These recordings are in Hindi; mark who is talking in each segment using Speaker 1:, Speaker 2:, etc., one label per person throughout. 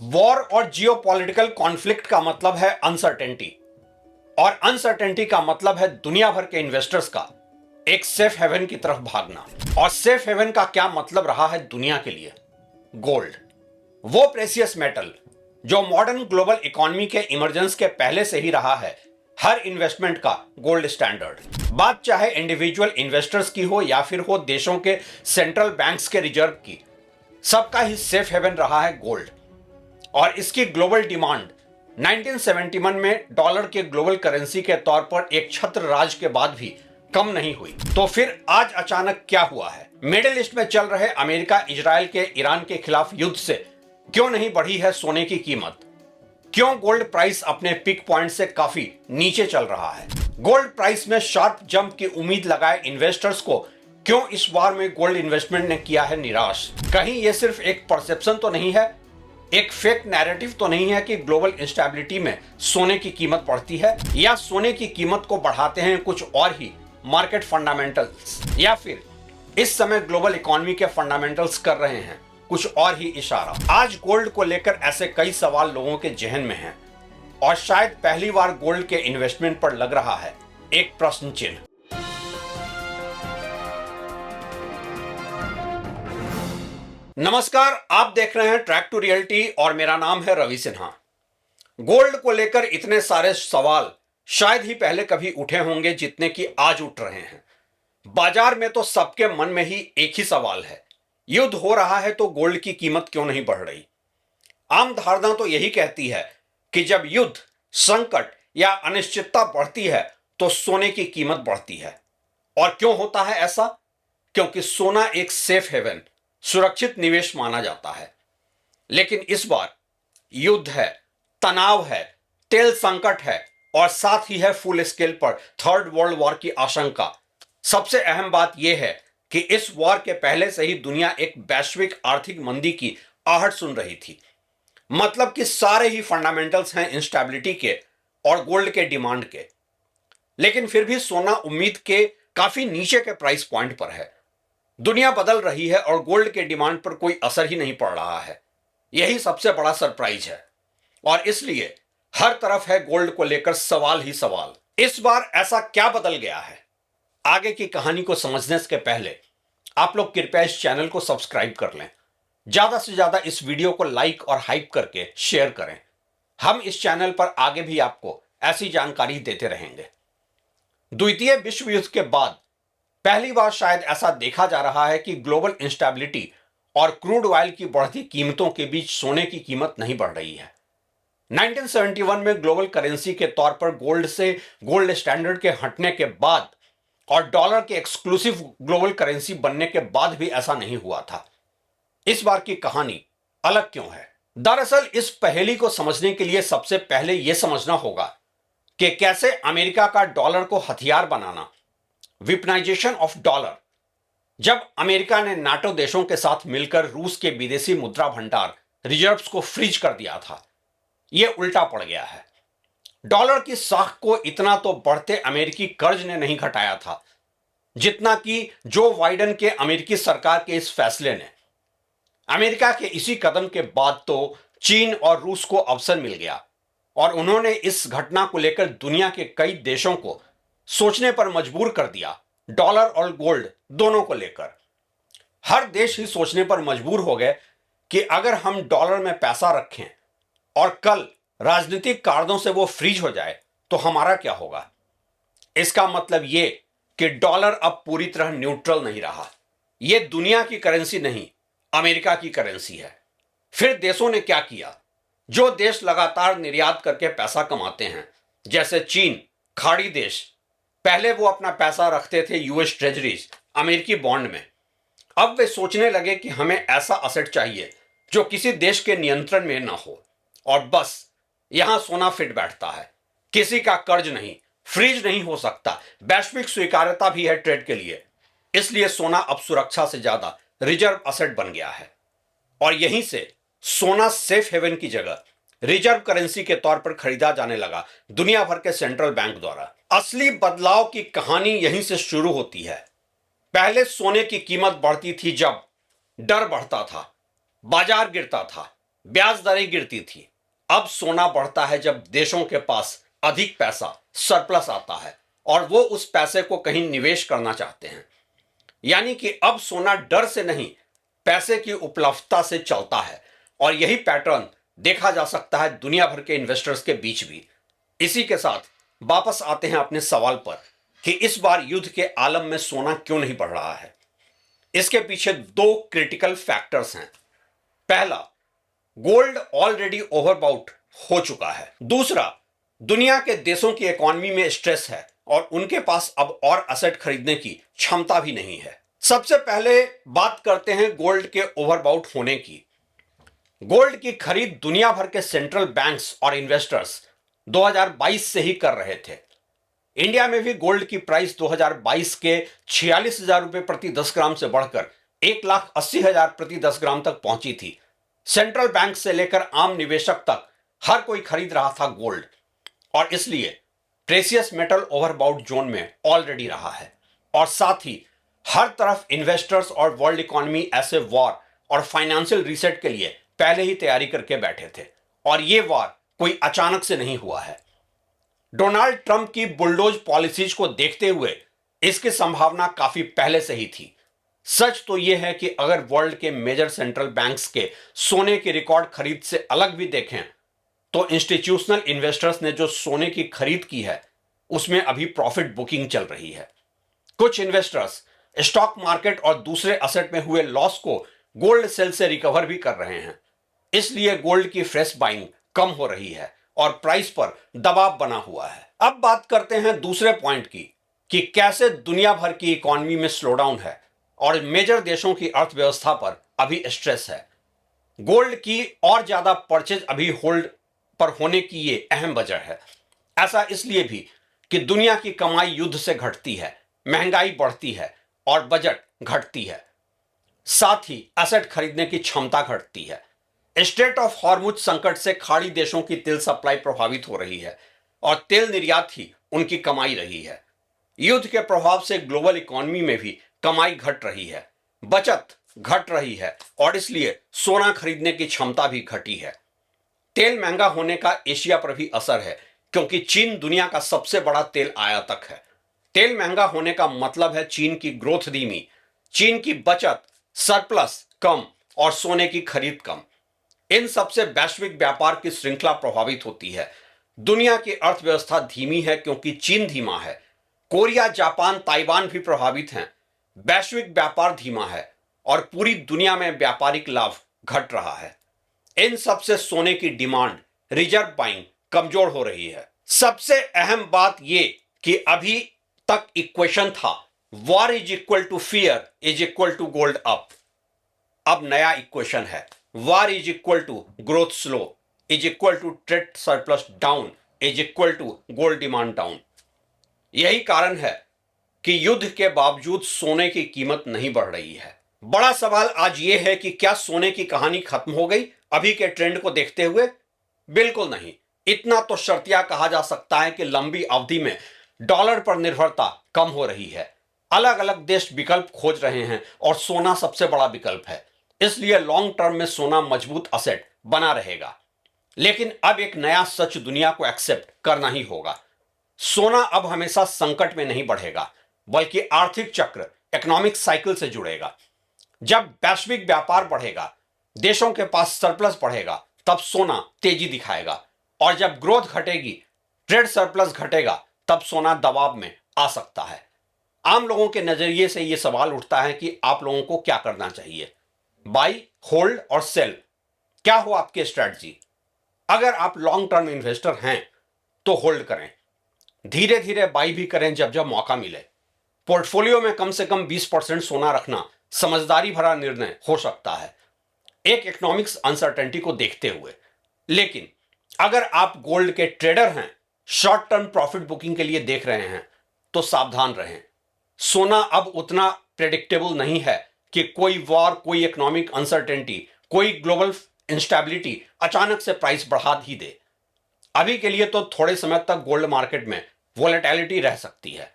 Speaker 1: वॉर और जियोपॉलिटिकल कॉन्फ्लिक्ट का मतलब है अनसर्टेनिटी, और अनसर्टेनिटी का मतलब है दुनिया भर के इन्वेस्टर्स का एक सेफ हेवन की तरफ भागना। और सेफ हेवन का क्या मतलब रहा है दुनिया के लिए? गोल्ड, वो प्रेसियस मेटल जो मॉडर्न ग्लोबल इकोनॉमी के इमरजेंस के पहले से ही रहा है हर इन्वेस्टमेंट का गोल्ड स्टैंडर्ड। बात चाहे इंडिविजुअल इन्वेस्टर्स की हो या फिर हो देशों के सेंट्रल बैंक्स के रिजर्व की, सबका ही सेफ हेवन रहा है गोल्ड। और इसकी ग्लोबल डिमांड 1971 में डॉलर के ग्लोबल करेंसी के तौर पर एक छत्र राज के बाद भी कम नहीं हुई। तो फिर आज अचानक क्या हुआ है? मिडिल ईस्ट में चल रहे अमेरिका इजराइल के ईरान के खिलाफ युद्ध से क्यों नहीं बढ़ी है सोने की कीमत? क्यों गोल्ड प्राइस अपने पीक पॉइंट से काफी नीचे चल रहा है? गोल्ड प्राइस में शार्प जंप की उम्मीद लगाए इन्वेस्टर्स को क्यों इस बार में गोल्ड इन्वेस्टमेंट ने किया है निराश? कहीं यह सिर्फ एक परसेप्शन तो नहीं है, एक फेक नैरेटिव तो नहीं है कि ग्लोबल इंस्टेबिलिटी में सोने की कीमत बढ़ती है, या सोने की कीमत को बढ़ाते हैं कुछ और ही मार्केट फंडामेंटल्स, या फिर इस समय ग्लोबल इकोनॉमी के फंडामेंटल्स कर रहे हैं कुछ और ही इशारा? आज गोल्ड को लेकर ऐसे कई सवाल लोगों के जहन में हैं, और शायद पहली बार गोल्ड के इन्वेस्टमेंट पर लग रहा है एक प्रश्न चिन्ह। नमस्कार, आप देख रहे हैं ट्रैक टू रियलिटी और मेरा नाम है रवि सिन्हा। गोल्ड को लेकर इतने सारे सवाल शायद ही पहले कभी उठे होंगे जितने कि आज उठ रहे हैं। बाजार में तो सबके मन में ही एक ही सवाल है, युद्ध हो रहा है तो गोल्ड की कीमत क्यों नहीं बढ़ रही? आम धारणा तो यही कहती है कि जब युद्ध, संकट या अनिश्चितता बढ़ती है तो सोने की कीमत बढ़ती है। और क्यों होता है ऐसा? क्योंकि सोना एक सेफ हेवन, सुरक्षित निवेश माना जाता है। लेकिन इस बार युद्ध है, तनाव है, तेल संकट है और साथ ही है फुल स्केल पर थर्ड वर्ल्ड वॉर की आशंका। सबसे अहम बात यह है कि इस वॉर के पहले से ही दुनिया एक वैश्विक आर्थिक मंदी की आहट सुन रही थी। मतलब कि सारे ही फंडामेंटल्स हैं इंस्टेबिलिटी के और गोल्ड के डिमांड के। लेकिन फिर भी सोना उम्मीद के काफी नीचे के प्राइस पॉइंट पर है। दुनिया बदल रही है और गोल्ड के डिमांड पर कोई असर ही नहीं पड़ रहा है। यही सबसे बड़ा सरप्राइज है, और इसलिए हर तरफ है गोल्ड को लेकर सवाल ही सवाल। इस बार ऐसा क्या बदल गया है? आगे की कहानी को समझने से पहले आप लोग कृपया इस चैनल को सब्सक्राइब कर लें, ज्यादा से ज्यादा इस वीडियो को लाइक और हाइप करके शेयर करें। हम इस चैनल पर आगे भी आपको ऐसी जानकारी देते रहेंगे। द्वितीय विश्व युद्ध के बाद पहली बार शायद ऐसा देखा जा रहा है कि ग्लोबल इंस्टेबिलिटी और क्रूड ऑयल की बढ़ती कीमतों के बीच सोने की कीमत नहीं बढ़ रही है। 1971 में ग्लोबल करेंसी के तौर पर गोल्ड से गोल्ड स्टैंडर्ड के हटने के बाद और डॉलर के एक्सक्लूसिव ग्लोबल करेंसी बनने के बाद भी ऐसा नहीं हुआ था। इस बार की कहानी अलग क्यों है? दरअसल इस पहेली को समझने के लिए सबसे पहले यह समझना होगा कि कैसे अमेरिका का डॉलर को हथियार बनाना, वेपनाइजेशन ऑफ डॉलर, जब अमेरिका ने नाटो देशों के साथ मिलकर रूस के विदेशी मुद्रा भंडार रिजर्व्स को फ्रीज कर दिया था, यह उल्टा पड़ गया है। डॉलर की साख को इतना तो बढ़ते अमेरिकी कर्ज ने नहीं घटाया था जितना कि जो बाइडेन के अमेरिकी सरकार के इस फैसले ने। अमेरिका के इसी कदम के बाद तो चीन और रूस को अवसर मिल गया, और उन्होंने इस घटना को लेकर दुनिया के कई देशों को सोचने पर मजबूर कर दिया। डॉलर और गोल्ड दोनों को लेकर हर देश ही सोचने पर मजबूर हो गए कि अगर हम डॉलर में पैसा रखें और कल राजनीतिक कारणों से वो फ्रीज हो जाए तो हमारा क्या होगा? इसका मतलब ये कि डॉलर अब पूरी तरह न्यूट्रल नहीं रहा। ये दुनिया की करेंसी नहीं, अमेरिका की करेंसी है। फिर देशों ने क्या किया? जो देश लगातार निर्यात करके पैसा कमाते हैं, जैसे चीन, खाड़ी देश, पहले वो अपना पैसा रखते थे यूएस ट्रेजरीज, अमेरिकी बॉन्ड में। अब वे सोचने लगे कि हमें ऐसा असेट चाहिए जो किसी देश के नियंत्रण में ना हो, और बस यहां सोना फिट बैठता है। किसी का कर्ज नहीं, फ्रीज नहीं हो सकता, वैश्विक स्वीकार्यता भी है ट्रेड के लिए। इसलिए सोना अब सुरक्षा से ज्यादा रिजर्व असेट बन गया है, और यहीं से सोना सेफ हेवन की जगह रिजर्व करेंसी के तौर पर खरीदा जाने लगा दुनिया भर के सेंट्रल बैंक द्वारा। असली बदलाव की कहानी यहीं से शुरू होती है। पहले सोने की कीमत बढ़ती थी जब डर बढ़ता था, बाजार गिरता था, ब्याज दरें गिरती थी। अब सोना बढ़ता है जब देशों के पास अधिक पैसा सरप्लस आता है और वो उस पैसे को कहीं निवेश करना चाहते हैं। यानी कि अब सोना डर से नहीं, पैसे की उपलब्धता से चलता है और यही पैटर्न देखा जा सकता है दुनिया भर के इन्वेस्टर्स के बीच भी। इसी के साथ वापस आते हैं अपने सवाल पर कि इस बार युद्ध के आलम में सोना क्यों नहीं बढ़ रहा है। इसके पीछे दो क्रिटिकल फैक्टर्स हैं। पहला, गोल्ड ऑलरेडी ओवरबाउट हो चुका है। दूसरा, दुनिया के देशों की इकोनॉमी में स्ट्रेस है और उनके पास अब और असेट खरीदने की क्षमता भी नहीं है। सबसे पहले बात करते हैं गोल्ड के ओवरबाउट होने की। गोल्ड की खरीद दुनिया भर के सेंट्रल बैंक्स और इन्वेस्टर्स 2022 से ही कर रहे थे। इंडिया में भी गोल्ड की प्राइस 2022 के 46,000 रुपए प्रति 10 ग्राम से बढ़कर 1,80,000 प्रति 10 ग्राम तक पहुंची थी। सेंट्रल बैंक से लेकर आम निवेशक तक हर कोई खरीद रहा था गोल्ड और इसलिए प्रेसियस मेटल ओवरबाउट जोन में ऑलरेडी रहा है। और साथ ही हर तरफ इन्वेस्टर्स और वर्ल्ड इकोनॉमी ऐसे वॉर और फाइनेंशियल रीसेट के लिए पहले ही तैयारी करके बैठे थे और ये वॉर कोई अचानक से नहीं हुआ है। डोनाल्ड ट्रंप की बुलडोज पॉलिसीज को देखते हुए इसकी संभावना काफी पहले से ही थी। सच तो यह है कि अगर वर्ल्ड के मेजर सेंट्रल बैंक्स के सोने की रिकॉर्ड खरीद से अलग भी देखें तो इंस्टीट्यूशनल इन्वेस्टर्स ने जो सोने की खरीद की है उसमें अभी प्रॉफिट बुकिंग चल रही है। कुछ इन्वेस्टर्स स्टॉक मार्केट और दूसरे असेट में हुए लॉस को गोल्ड सेल से रिकवर भी कर रहे हैं। इसलिए गोल्ड की फ्रेश बाइंग कम हो रही है और प्राइस पर दबाव बना हुआ है। अब बात करते हैं दूसरे पॉइंट की कि कैसे दुनिया भर की इकोनॉमी में स्लोडाउन है और मेजर देशों की अर्थव्यवस्था पर अभी स्ट्रेस है। गोल्ड की और ज्यादा परचेज अभी होल्ड पर होने की ये अहम वजह है। ऐसा इसलिए भी कि दुनिया की कमाई युद्ध से घटती है, महंगाई बढ़ती है और बजट घटती है। साथ ही एसेट खरीदने की क्षमता घटती है। स्ट्रेट ऑफ हॉर्मुज संकट से खाड़ी देशों की तेल सप्लाई प्रभावित हो रही है और तेल निर्यात ही उनकी कमाई रही है। युद्ध के प्रभाव से ग्लोबल इकोनॉमी में भी कमाई घट रही है, बचत घट रही है और इसलिए सोना खरीदने की क्षमता भी घटी है। तेल महंगा होने का एशिया पर भी असर है क्योंकि चीन दुनिया का सबसे बड़ा तेल आयातक है। तेल महंगा होने का मतलब है चीन की ग्रोथ धीमी, चीन की बचत सरप्लस कम और सोने की खरीद कम। इन सबसे वैश्विक व्यापार की श्रृंखला प्रभावित होती है। दुनिया की अर्थव्यवस्था धीमी है क्योंकि चीन धीमा है। कोरिया, जापान, ताइवान भी प्रभावित हैं। वैश्विक व्यापार धीमा है और पूरी दुनिया में व्यापारिक लाभ घट रहा है। इन सबसे सोने की डिमांड, रिजर्व बाइंग कमजोर हो रही है। सबसे अहम बात यह कि अभी तक इक्वेशन था war is equal to fear is equal to gold up. अब नया इक्वेशन है war is equal to growth slow is equal to trade surplus down is equal to gold demand down. यही कारण है कि युद्ध के बावजूद सोने की कीमत नहीं बढ़ रही है। बड़ा सवाल आज यह है कि क्या सोने की कहानी खत्म हो गई अभी के ट्रेंड को देखते हुए? बिल्कुल नहीं। इतना तो शर्तिया कहा जा सकता है कि लंबी अवधि में डॉलर पर निर्भरता कम हो रही है। अलग अलग देश विकल्प खोज रहे हैं और सोना सबसे बड़ा विकल्प है। इसलिए लॉन्ग टर्म में सोना मजबूत असेट बना रहेगा। लेकिन अब एक नया सच दुनिया को एक्सेप्ट करना ही होगा। सोना अब हमेशा संकट में नहीं बढ़ेगा बल्कि आर्थिक चक्र, इकोनॉमिक साइकिल से जुड़ेगा। जब वैश्विक व्यापार बढ़ेगा, देशों के पास सरप्लस बढ़ेगा, तब सोना तेजी दिखाएगा और जब ग्रोथ घटेगी, ट्रेड सरप्लस घटेगा, तब सोना दबाव में आ सकता है। आम लोगों के नजरिए से यह सवाल उठता है कि आप लोगों को क्या करना चाहिए, बाई, होल्ड और सेल? क्या हो आपकी स्ट्रैटेजी? अगर आप लॉन्ग टर्म इन्वेस्टर हैं तो होल्ड करें, धीरे धीरे बाई भी करें जब जब मौका मिले। पोर्टफोलियो में कम से कम 20% सोना रखना समझदारी भरा निर्णय हो सकता है एक इकोनॉमिक्स अनसर्टेनिटी को देखते हुए। लेकिन अगर आप गोल्ड के ट्रेडर हैं, शॉर्ट टर्म प्रॉफिट बुकिंग के लिए देख रहे हैं, तो सावधान रहें। सोना अब उतना प्रेडिक्टेबल नहीं है कि कोई वॉर, कोई इकोनॉमिक अनसर्टेनिटी, कोई ग्लोबल इंस्टेबिलिटी अचानक से प्राइस बढ़ा ही दे। अभी के लिए तो थोड़े समय तक गोल्ड मार्केट में वोलेटिलिटी रह सकती है।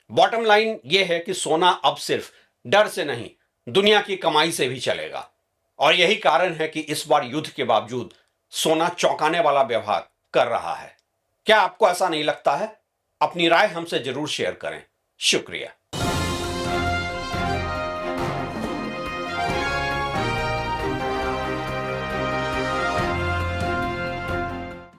Speaker 1: बॉटम लाइन यह है कि सोना अब सिर्फ डर से नहीं, दुनिया की कमाई से भी चलेगा। और यही कारण है कि इस बार युद्ध के बावजूद सोना चौंकाने वाला व्यवहार कर रहा है। क्या आपको ऐसा नहीं लगता है? अपनी राय हमसे जरूर शेयर करें। शुक्रिया।